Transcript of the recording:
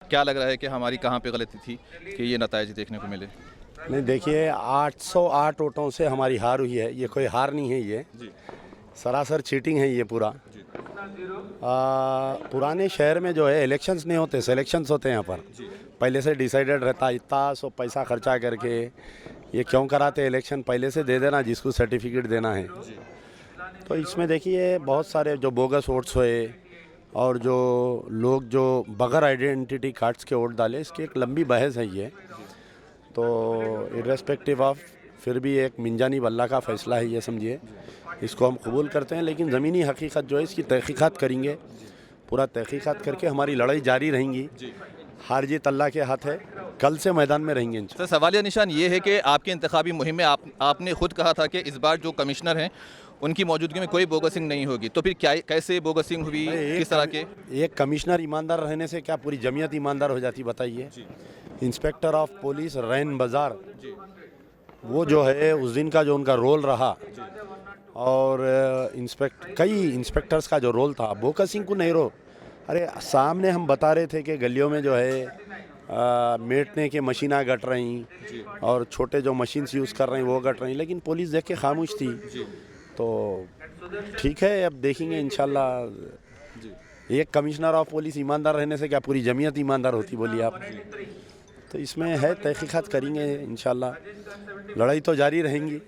क्या लग रहा है कि हमारी कहाँ पे गलती थी कि ये नताइज देखने को मिले? नहीं देखिए, 808 वोटों से हमारी हार हुई है। ये कोई हार नहीं है, ये जी सरासर चीटिंग है ये पूरा। जी पुराने शहर में जो है इलेक्शंस नहीं होते, सिलेक्शंस होते हैं यहाँ पर। जी पहले से डिसाइडेड रहता, इतना सो पैसा खर्चा करके ये क्यों कराते इलेक्शन, पहले से दे देना जिसको सर्टिफिकेट देना है। जी तो इसमें देखिए बहुत सारे जो बोगस वोट्स हुए और जो लोग जो बगैर आइडेंटिटी कार्ड्स के वोट डाले, इसकी एक लंबी बहस है ये। तो इर्रेस्पेक्टिव ऑफ, फिर भी एक मिंजानी बल्ला का फ़ैसला है ये, समझिए। इसको हम कबूल करते हैं, लेकिन ज़मीनी हकीकत जो है इसकी तहकीकात करेंगे। पूरा तहकीकात करके हमारी लड़ाई जारी रहेंगी। जी। हार जीत अल्लाह के हाथ है, कल से मैदान में रहेंगे सर, सवालिया निशान ये है कि आपके इंतखाबी मुहिम में आपने खुद कहा था कि इस बार जो कमिश्नर हैं उनकी मौजूदगी में कोई बोगसिंग नहीं होगी, तो फिर क्या कैसे बोगसिंग हुई, किस तरह के? एक कमिश्नर ईमानदार रहने से क्या पूरी जमीयत ईमानदार हो जाती, बताइए। इंस्पेक्टर ऑफ पुलिस रैन बाज़ार, वो जो है उस दिन का जो उनका रोल रहा, और कई इंस्पेक्टर्स का जो रोल था, बोकसिंग को नहीं रो। अरे सामने हम बता रहे थे कि गलियों में जो है मेटने के मशीना गट रही और छोटे जो मशीन्स यूज़ कर रहे हैं वो गट रही, लेकिन पुलिस देख के खामोश थी। तो ठीक है, अब देखेंगे इंशाल्लाह। एक कमिश्नर ऑफ पुलिस ईमानदार रहने से क्या पूरी जमीयत ईमानदार होती, बोलिए आप। तो इसमें है, तहकीकात करेंगे इंशाल्लाह, लड़ाई तो जारी रहेंगी।